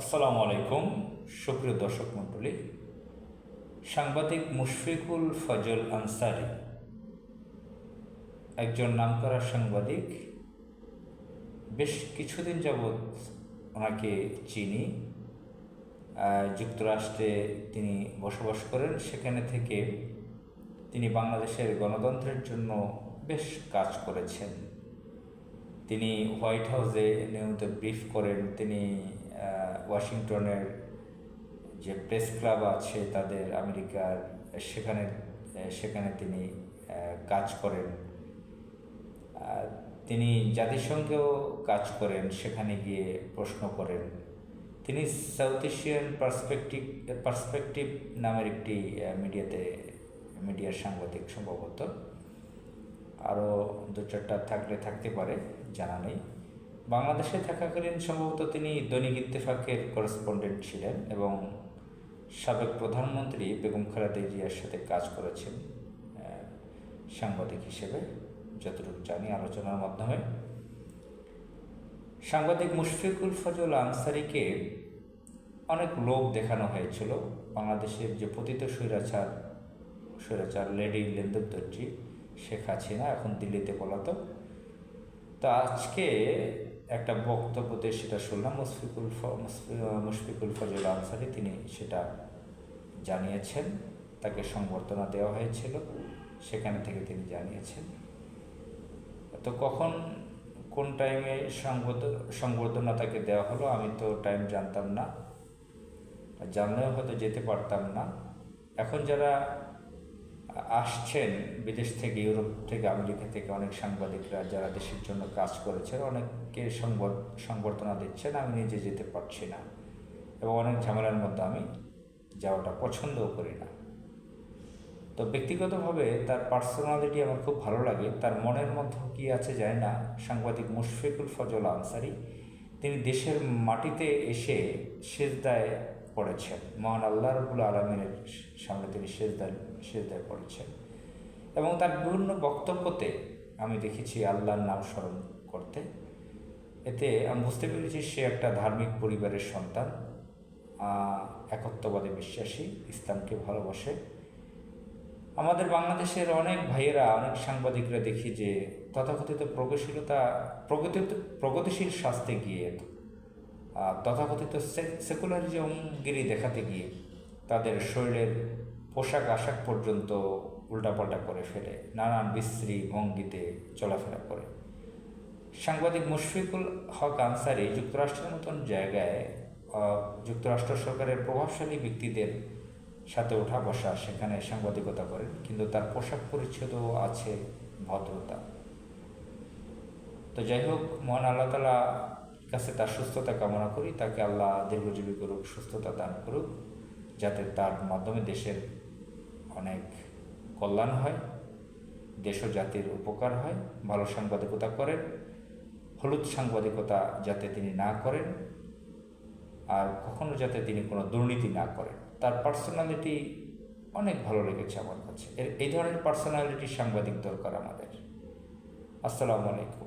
আসসালামু আলাইকুম। সুপ্রিয় দর্শক মণ্ডলী, সাংবাদিক মুশফিকুল ফজল আনসারী একজন নামকরা সাংবাদিক। বেশ কিছুদিন যাবৎ ওনাকে চিনি। যুক্তরাষ্ট্রে তিনি বসবাস করেন। সেখানে থেকে তিনি বাংলাদেশের গণতন্ত্রের জন্য বেশ কাজ করেছেন। তিনি হোয়াইট হাউসে নিয়মিত ব্রিফ করেন। তিনি ওয়াশিংটনের যে প্রেস ক্লাব আছে তাদের আমেরিকার সেখানে সেখানে তিনি কাজ করেন। তিনি জাতিসংঘেও কাজ করেন, সেখানে গিয়ে প্রশ্ন করেন। তিনি সাউথ এশিয়ান পার্সপেক্টিভ নামের একটি মিডিয়ার সাংবাদিক, সম্ভবত আরও দু চারটা থাকতে পারে, জানা নেই। বাংলাদেশে থাকাকালীন সম্ভবত তিনি দৈনিক ইত্তেফাকের করেসপন্ডেন্ট ছিলেন এবং সাবেক প্রধানমন্ত্রী বেগম খালেদা জিয়ার সাথে কাজ করেছেন সাংবাদিক হিসেবে, যতটুকু জানি আলোচনার মাধ্যমে। সাংবাদিক মুশফিকুল ফজল আনসারীকে অনেক লোক দেখানো হয়েছিল। বাংলাদেশের যে পতিত স্বৈরাচার লেডি লেন্দুর দর্জি শেখ হাসিনা এখন দিল্লিতে পলাতক। তো আজকে একটা বক্তব্যতে সেটা শুনলাম, মুশফিকুল ফজল আনসারী তিনি সেটা জানিয়েছেন। তাকে সংবর্ধনা দেওয়া হয়েছিল, সেখানে থেকে তিনি জানিয়েছেন। তো কোন টাইমে সংবর্ধনা তাকে দেওয়া হলো আমি তো টাইম জানতাম না, জানলেও হয়তো যেতে পারতাম না। এখন যারা আসছেন বিদেশ থেকে, ইউরোপ থেকে, আমেরিকা থেকে অনেক সাংবাদিকরা যারা দেশের জন্য কাজ করেছেন, অনেককে সংবর্ধনা দিচ্ছেন। আমি নিজে যেতে পারছি না এবং অনেক ঝামেলার মধ্যে আমি যাওয়াটা পছন্দও করি না। তো ব্যক্তিগতভাবে তার পার্সোনালিটি আমার খুব ভালো লাগে। তার মনের মধ্যে কী আছে যায় না। সাংবাদিক মুশফিকুল ফজল আনসারী তিনি দেশের মাটিতে এসে সেজদায় পড়েছেন, মহান আল্লাহ রাব্বুল আলামিনের সামনে তিনি সেজদায় পড়েছেন এবং তার বিভিন্ন বক্তব্যতে আমি দেখেছি আল্লাহর নাম স্মরণ করতে। এতে আমি বুঝতে পেরেছি সে একটা ধার্মিক পরিবারের সন্তান, একত্ববাদে বিশ্বাসী, ইসলামকে ভালোবাসে। আমাদের বাংলাদেশের অনেক ভাইয়েরা, অনেক সাংবাদিকরা দেখি যে তথাকথিত প্রগতিশীল শাস্তে গিয়ে, তথাকথিত সেকুলারিজমগিরি দেখাতে গিয়ে তাদের শরীরের পোশাক আশাক পর্যন্ত উল্টাপাল্টা করে ফেলে, নানান বিশ্রী ভঙ্গিতে চলাফেরা করে। সাংবাদিক মুশফিকুল হক আনসারী যুক্তরাষ্ট্রের মতন জায়গায় যুক্তরাষ্ট্র সরকারের প্রভাবশালী ব্যক্তিদের সাথে ওঠা বসা, সেখানে সাংবাদিকতা করেন, কিন্তু তার পোশাক পরিচ্ছদও আছে ভদ্রতা। তো যাই হোক, মহান আল্লাহ তাআলা কাছে তার সুস্থতা কামনা করি। তাকে আল্লাহ দীর্ঘজীবী করুক, সুস্থতা দান করুক, যাতে তার মাধ্যমে দেশের অনেক কল্যাণ হয়, দেশ ও জাতির উপকার হয়। ভালো সাংবাদিকতা করেন, হলুদ সাংবাদিকতা যাতে তিনি না করেন, আর কখনো যাতে তিনি কোনো দুর্নীতি না করেন। তার পার্সোনালিটি অনেক ভালো লেগেছে আমার কাছে। এই ধরনের পার্সোনালিটি সাংবাদিক দরকার আমাদের। আসসালামু আলাইকুম।